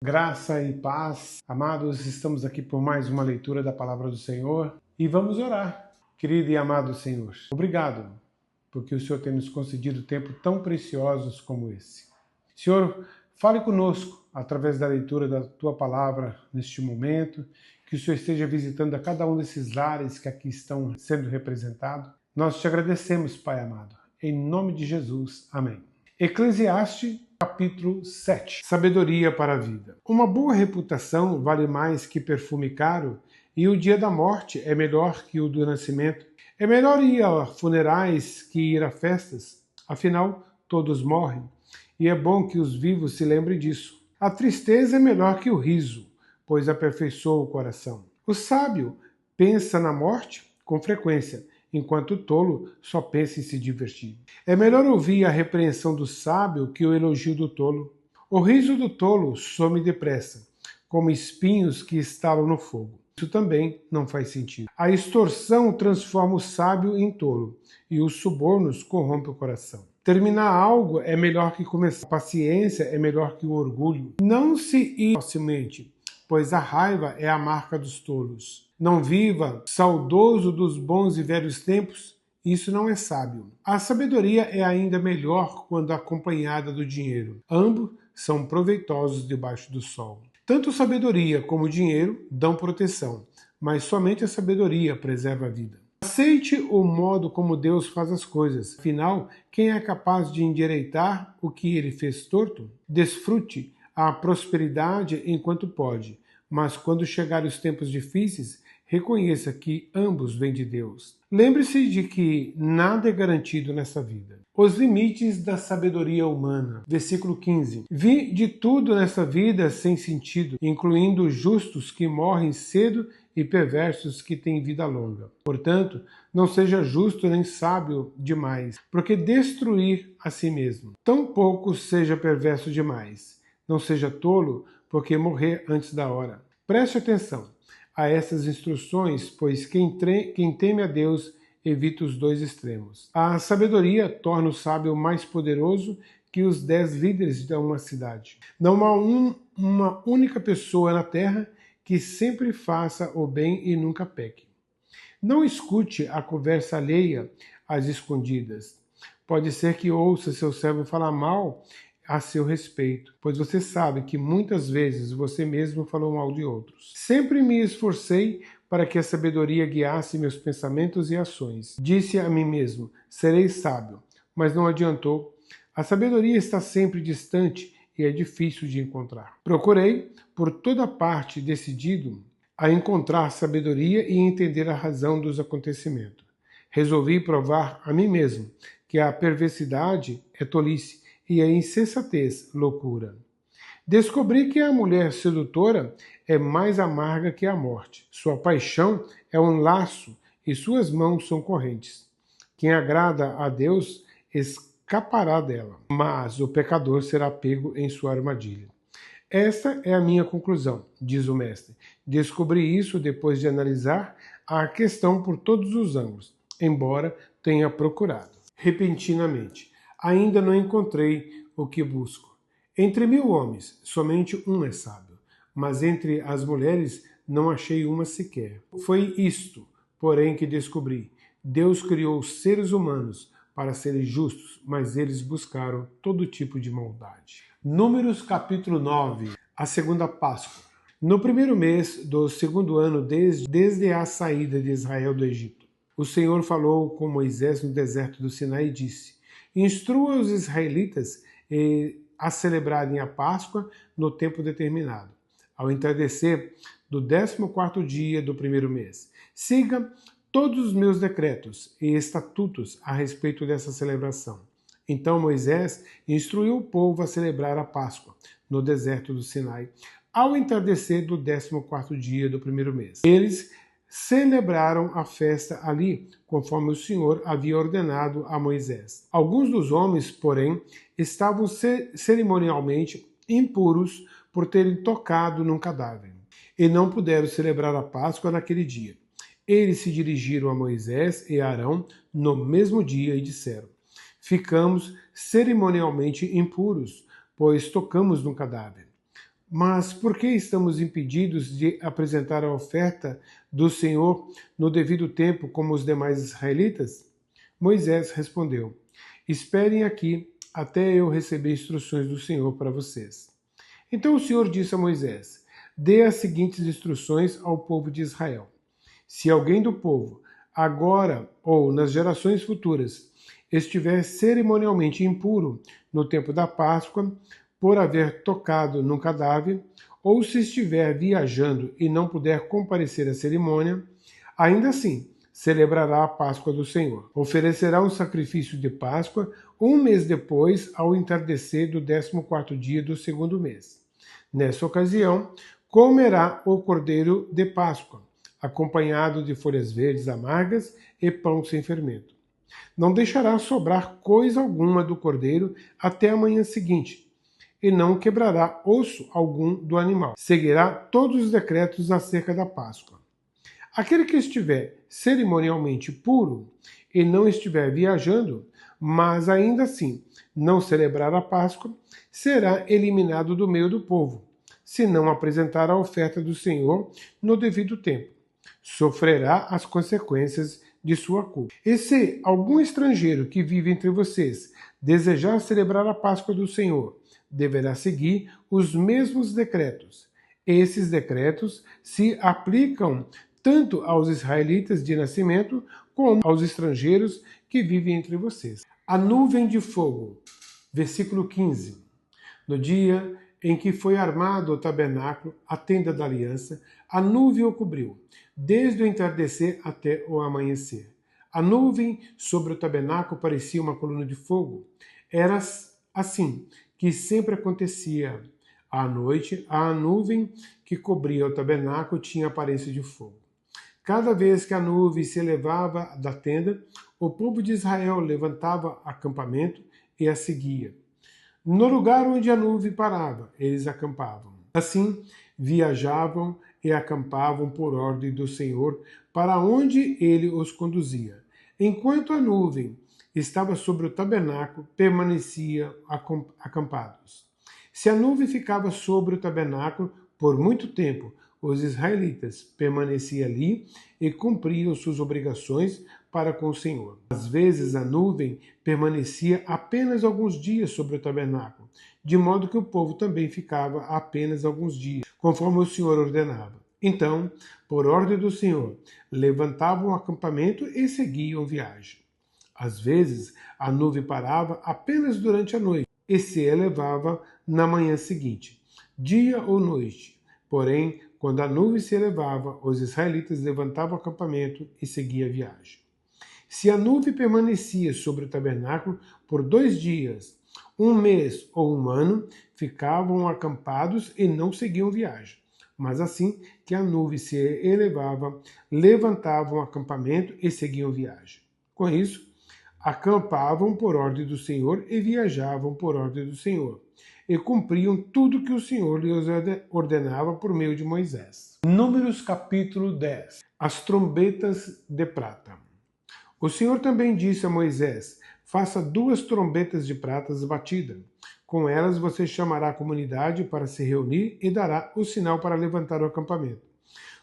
Graça e paz. Amados, estamos aqui por mais uma leitura da Palavra do Senhor e vamos orar. Querido e amado Senhor, obrigado, porque o Senhor tem nos concedido tempo tão preciosos como esse. Senhor, fale conosco através da leitura da Tua Palavra neste momento, que o Senhor esteja visitando a cada um desses lares que aqui estão sendo representados. Nós te agradecemos, Pai amado. Em nome de Jesus. Amém. Eclesiastes, capítulo 7. Sabedoria para a vida. Uma boa reputação vale mais que perfume caro, e o dia da morte é melhor que o do nascimento. É melhor ir a funerais que ir a festas, afinal, todos morrem, e é bom que os vivos se lembrem disso. A tristeza é melhor que o riso, pois aperfeiçoa o coração. O sábio pensa na morte com frequência, enquanto o tolo só pensa em se divertir. É melhor ouvir a repreensão do sábio que o elogio do tolo. O riso do tolo some depressa, como espinhos que estalam no fogo. Isso também não faz sentido. A extorsão transforma o sábio em tolo, e os subornos corrompem o coração. Terminar algo é melhor que começar. A paciência é melhor que o orgulho. Não se ire facilmente, pois a raiva é a marca dos tolos. Não viva saudoso dos bons e velhos tempos, isso não é sábio. A sabedoria é ainda melhor quando acompanhada do dinheiro. Ambos são proveitosos debaixo do sol. Tanto sabedoria como dinheiro dão proteção, mas somente a sabedoria preserva a vida. Aceite o modo como Deus faz as coisas. Afinal, quem é capaz de endireitar o que ele fez torto? Desfrute a prosperidade enquanto pode, mas quando chegar os tempos difíceis, reconheça que ambos vêm de Deus. Lembre-se de que nada é garantido nessa vida. Os limites da sabedoria humana. Versículo 15. Vi de tudo nessa vida sem sentido, incluindo justos que morrem cedo e perversos que têm vida longa. Portanto, não seja justo nem sábio demais, porque destruir a si mesmo. Tampouco seja perverso demais. Não seja tolo, porque morrer antes da hora. Preste atenção a essas instruções, pois quem teme a Deus evita os dois extremos. A sabedoria torna o sábio mais poderoso que os 10 líderes de uma cidade. Não há uma única pessoa na terra que sempre faça o bem e nunca peque. Não escute a conversa alheia às escondidas. Pode ser que ouça seu servo falar mal a seu respeito, pois você sabe que muitas vezes você mesmo falou mal de outros. Sempre me esforcei para que a sabedoria guiasse meus pensamentos e ações. Disse a mim mesmo, serei sábio, mas não adiantou. A sabedoria está sempre distante e é difícil de encontrar. Procurei, por toda parte, decidido a encontrar sabedoria e entender a razão dos acontecimentos. Resolvi provar a mim mesmo que a perversidade é tolice e a insensatez, loucura. Descobri que a mulher sedutora é mais amarga que a morte. Sua paixão é um laço e suas mãos são correntes. Quem agrada a Deus escapará dela, mas o pecador será pego em sua armadilha. Esta é a minha conclusão, diz o mestre. Descobri isso depois de analisar a questão por todos os ângulos, embora tenha procurado. Repentinamente, ainda não encontrei o que busco. Entre 1000 homens, somente um é sábio, mas entre as mulheres não achei uma sequer. Foi isto, porém, que descobri. Deus criou os seres humanos para serem justos, mas eles buscaram todo tipo de maldade. Números capítulo 9, a segunda Páscoa. No primeiro mês do segundo ano, desde a saída de Israel do Egito, o Senhor falou com Moisés no deserto do Sinai e disse: instrua os israelitas a celebrarem a Páscoa no tempo determinado, ao entardecer do 14º dia do primeiro mês. Siga todos os meus decretos e estatutos a respeito dessa celebração. Então Moisés instruiu o povo a celebrar a Páscoa no deserto do Sinai, ao entardecer do 14º dia do primeiro mês. Eles celebraram a festa ali, conforme o Senhor havia ordenado a Moisés. Alguns dos homens, porém, estavam cerimonialmente impuros por terem tocado num cadáver, e não puderam celebrar a Páscoa naquele dia. Eles se dirigiram a Moisés e a Arão no mesmo dia e disseram: ficamos cerimonialmente impuros, pois tocamos num cadáver. Mas por que estamos impedidos de apresentar a oferta do Senhor no devido tempo como os demais israelitas? Moisés respondeu: Esperem aqui até eu receber instruções do Senhor para vocês. Então o Senhor disse a Moisés: Dê as seguintes instruções ao povo de Israel. Se alguém do povo, agora ou nas gerações futuras, estiver cerimonialmente impuro no tempo da Páscoa, por haver tocado num cadáver, ou se estiver viajando e não puder comparecer à cerimônia, ainda assim celebrará a Páscoa do Senhor. Oferecerá um sacrifício de Páscoa um mês depois, ao entardecer do 14º dia do segundo mês. Nessa ocasião, comerá o cordeiro de Páscoa, acompanhado de folhas verdes amargas e pão sem fermento. Não deixará sobrar coisa alguma do cordeiro até a manhã seguinte, e não quebrará osso algum do animal. Seguirá todos os decretos acerca da Páscoa. Aquele que estiver cerimonialmente puro e não estiver viajando, mas ainda assim não celebrar a Páscoa, será eliminado do meio do povo, se não apresentar a oferta do Senhor no devido tempo. Sofrerá as consequências de sua culpa. E se algum estrangeiro que vive entre vocês desejar celebrar a Páscoa do Senhor, deverá seguir os mesmos decretos. Esses decretos se aplicam tanto aos israelitas de nascimento como aos estrangeiros que vivem entre vocês. A nuvem de fogo. Versículo 15. No dia em que foi armado o tabernáculo, a tenda da aliança, a nuvem o cobriu, desde o entardecer até o amanhecer. A nuvem sobre o tabernáculo parecia uma coluna de fogo. Era assim que sempre acontecia. À noite, a nuvem que cobria o tabernáculo tinha aparência de fogo. Cada vez que a nuvem se elevava da tenda, o povo de Israel levantava acampamento e a seguia. No lugar onde a nuvem parava, eles acampavam. Assim, viajavam e acampavam por ordem do Senhor para onde ele os conduzia. Enquanto a nuvem estava sobre o tabernáculo, permaneciam acampados. Se a nuvem ficava sobre o tabernáculo por muito tempo, os israelitas permaneciam ali e cumpriam suas obrigações para com o Senhor. Às vezes a nuvem permanecia apenas alguns dias sobre o tabernáculo, de modo que o povo também ficava apenas alguns dias, conforme o Senhor ordenava. Então, por ordem do Senhor, levantavam o acampamento e seguiam viagem. Às vezes, a nuvem parava apenas durante a noite e se elevava na manhã seguinte, dia ou noite. Porém, quando a nuvem se elevava, os israelitas levantavam o acampamento e seguiam a viagem. Se a nuvem permanecia sobre o tabernáculo por 2 dias, um mês ou um ano, ficavam acampados e não seguiam viagem. Mas assim que a nuvem se elevava, levantavam o acampamento e seguiam viagem. Com isso, acampavam por ordem do Senhor e viajavam por ordem do Senhor, e cumpriam tudo que o Senhor lhes ordenava por meio de Moisés. Números capítulo 10. As trombetas de prata. O Senhor também disse a Moisés: faça 2 trombetas de prata batidas. Com elas você chamará a comunidade para se reunir e dará o sinal para levantar o acampamento.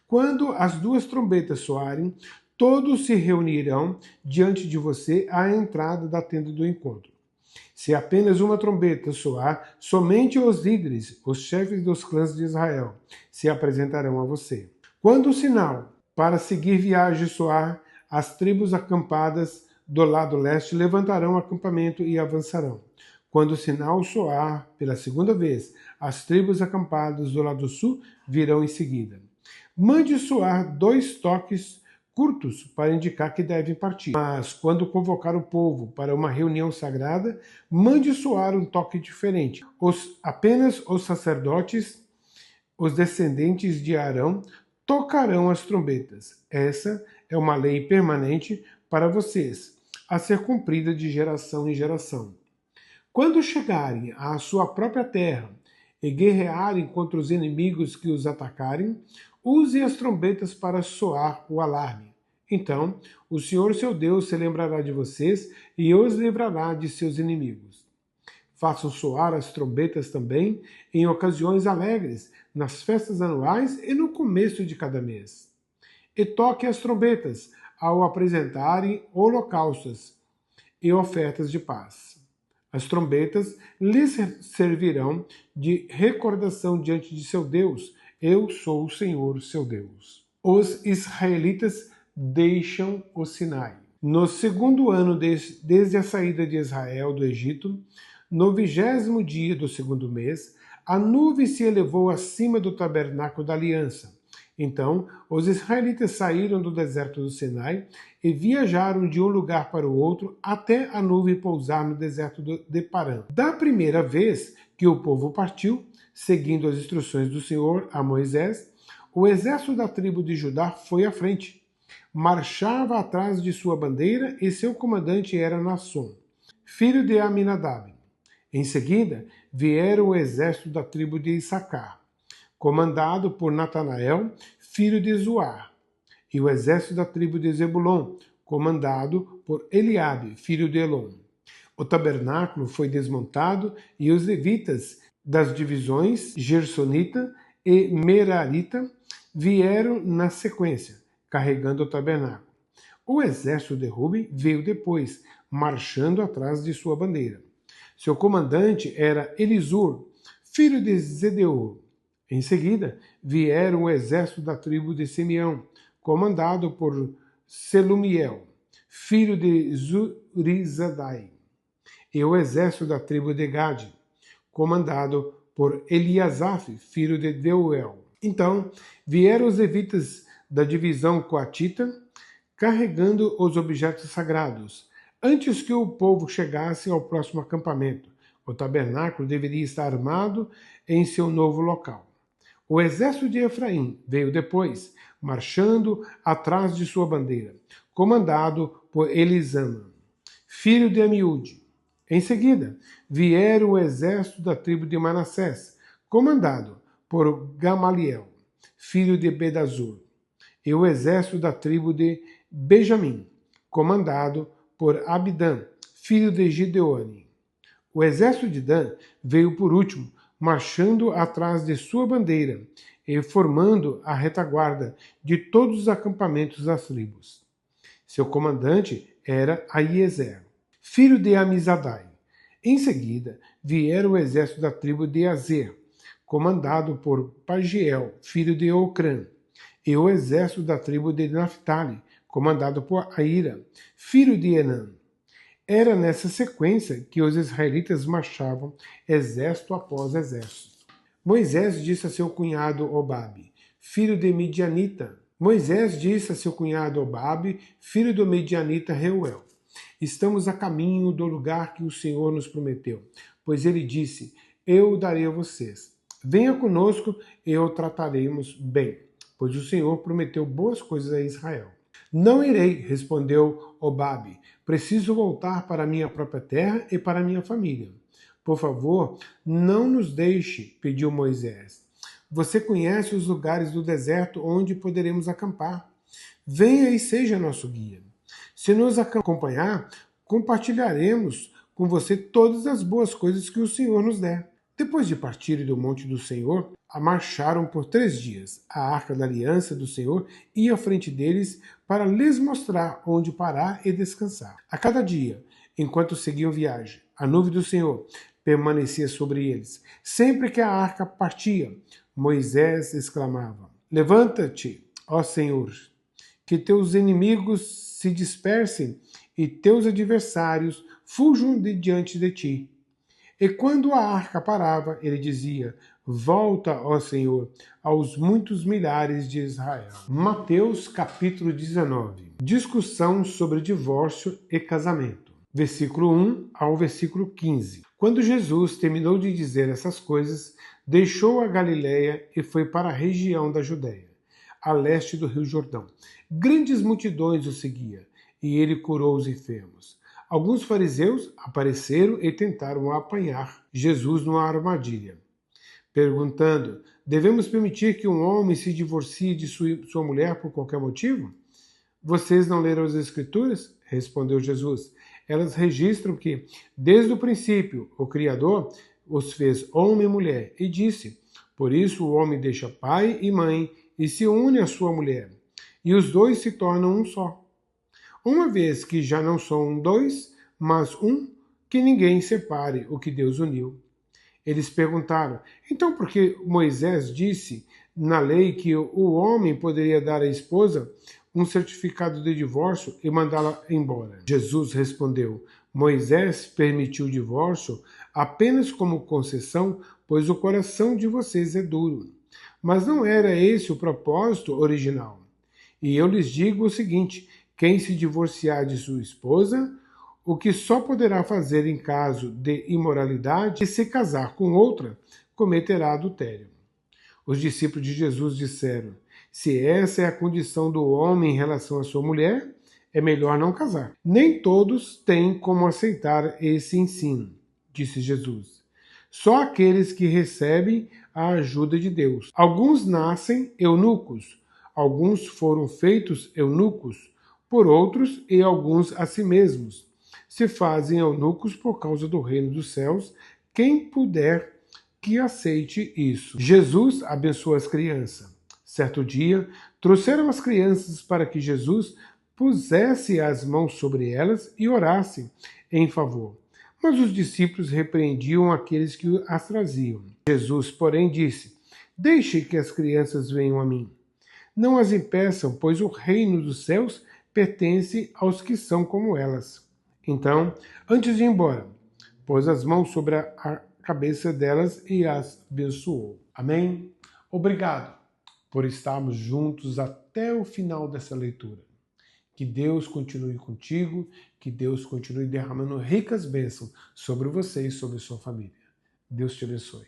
Quando as 2 trombetas soarem, todos se reunirão diante de você à entrada da tenda do encontro. Se apenas uma trombeta soar, somente os líderes, os chefes dos clãs de Israel, se apresentarão a você. Quando o sinal para seguir viagem soar, as tribos acampadas do lado leste levantarão o acampamento e avançarão. Quando o sinal soar pela segunda vez, as tribos acampadas do lado sul virão em seguida. Mande soar 2 toques curtos para indicar que devem partir. Mas, quando convocar o povo para uma reunião sagrada, mande soar um toque diferente. Apenas os sacerdotes, os descendentes de Arão, tocarão as trombetas. Essa é uma lei permanente para vocês, a ser cumprida de geração em geração. Quando chegarem à sua própria terra e guerrearem contra os inimigos que os atacarem, use as trombetas para soar o alarme. Então, o Senhor seu Deus se lembrará de vocês e os livrará de seus inimigos. Façam soar as trombetas também em ocasiões alegres, nas festas anuais e no começo de cada mês. E toquem as trombetas ao apresentarem holocaustos e ofertas de paz. As trombetas lhes servirão de recordação diante de seu Deus. Eu sou o Senhor, seu Deus. Os israelitas deixam o Sinai. No segundo ano desde a saída de Israel do Egito, no 20º dia do segundo mês, a nuvem se elevou acima do tabernáculo da aliança. Então, os israelitas saíram do deserto do Sinai e viajaram de um lugar para o outro até a nuvem pousar no deserto de Parã. Da primeira vez que o povo partiu, seguindo as instruções do Senhor a Moisés, o exército da tribo de Judá foi à frente. Marchava atrás de sua bandeira e seu comandante era Naasson, filho de Aminadab. Em seguida, vieram o exército da tribo de Issacar, comandado por Natanael, filho de Zuar, e o exército da tribo de Zebulon, comandado por Eliabe, filho de Elon. O tabernáculo foi desmontado e os levitas das divisões Gersonita e Merarita vieram na sequência, carregando o tabernáculo. O exército de Ruben veio depois, marchando atrás de sua bandeira. Seu comandante era Elisur, filho de Zedeur. Em seguida, vieram o exército da tribo de Simeão, comandado por Selumiel, filho de Zurizadai, e o exército da tribo de Gade, comandado por Eliasaf, filho de Deuel. Então, vieram os levitas da divisão coatita, carregando os objetos sagrados. Antes que o povo chegasse ao próximo acampamento, o tabernáculo deveria estar armado em seu novo local. O exército de Efraim veio depois, marchando atrás de sua bandeira, comandado por Elisama, filho de Amiúde. Em seguida, vieram o exército da tribo de Manassés, comandado por Gamaliel, filho de Bedazur, e o exército da tribo de Benjamim, comandado por Abidã, filho de Gideone. O exército de Dan veio por último, marchando atrás de sua bandeira e formando a retaguarda de todos os acampamentos das tribos. Seu comandante era Aiezer, filho de Amizadai. Em seguida, vieram o exército da tribo de Azer, comandado por Pagiel, filho de Ocrã, e o exército da tribo de Naphtali, comandado por Aira, filho de Enã. Era nessa sequência que os israelitas marchavam, exército após exército. Moisés disse a seu cunhado Obabe, filho de Midianita. Moisés disse a seu cunhado Obabe, filho do Midianita Reuel: estamos a caminho do lugar que o Senhor nos prometeu, pois ele disse: eu o darei a vocês. Venha conosco e o trataremos bem, pois o Senhor prometeu boas coisas a Israel. Não irei, respondeu Obabe. Preciso voltar para minha própria terra e para minha família. Por favor, não nos deixe, pediu Moisés. Você conhece os lugares do deserto onde poderemos acampar. Venha e seja nosso guia. Se nos acompanhar, compartilharemos com você todas as boas coisas que o Senhor nos der. Depois de partirem do monte do Senhor, marcharam por 3 dias. A arca da aliança do Senhor ia à frente deles para lhes mostrar onde parar e descansar. A cada dia, enquanto seguiam viagem, a nuvem do Senhor permanecia sobre eles. Sempre que a arca partia, Moisés exclamava: levanta-te, ó Senhor, que teus inimigos se dispersem e teus adversários fujam de diante de ti. E quando a arca parava, ele dizia: volta, ó Senhor, aos muitos milhares de Israel. Mateus capítulo 19. Discussão sobre divórcio e casamento. Versículo 1 ao versículo 15. Quando Jesus terminou de dizer essas coisas, deixou a Galiléia e foi para a região da Judéia, a leste do rio Jordão. Grandes multidões o seguiam, e ele curou os enfermos. Alguns fariseus apareceram e tentaram apanhar Jesus numa armadilha, perguntando: devemos permitir que um homem se divorcie de sua mulher por qualquer motivo? Vocês não leram as Escrituras? Respondeu Jesus. Elas registram que, desde o princípio, o Criador os fez homem e mulher e disse: por isso o homem deixa pai e mãe e se une à sua mulher, e os dois se tornam um só. Uma vez que já não são dois, mas um, que ninguém separe o que Deus uniu. Eles perguntaram: então por que Moisés disse na lei que o homem poderia dar à esposa um certificado de divórcio e mandá-la embora? Jesus respondeu: Moisés permitiu o divórcio apenas como concessão, pois o coração de vocês é duro. Mas não era esse o propósito original. E eu lhes digo o seguinte: quem se divorciar de sua esposa, o que só poderá fazer em caso de imoralidade e se casar com outra, cometerá adultério. Os discípulos de Jesus disseram: se essa é a condição do homem em relação à sua mulher, é melhor não casar. Nem todos têm como aceitar esse ensino, disse Jesus. Só aqueles que recebem a ajuda de Deus. Alguns nascem eunucos, alguns foram feitos eunucos por outros e alguns a si mesmos. Se fazem eunucos por causa do reino dos céus, quem puder que aceite isso. Jesus abençoa as crianças. Certo dia, trouxeram as crianças para que Jesus pusesse as mãos sobre elas e orasse em favor. Mas os discípulos repreendiam aqueles que as traziam. Jesus, porém, disse: deixe que as crianças venham a mim. Não as impeçam, pois o reino dos céus pertence aos que são como elas. Então, antes de ir embora, pôs as mãos sobre a cabeça delas e as abençoou. Amém? Obrigado por estarmos juntos até o final dessa leitura. Que Deus continue contigo, que Deus continue derramando ricas bênçãos sobre você e sobre sua família. Deus te abençoe.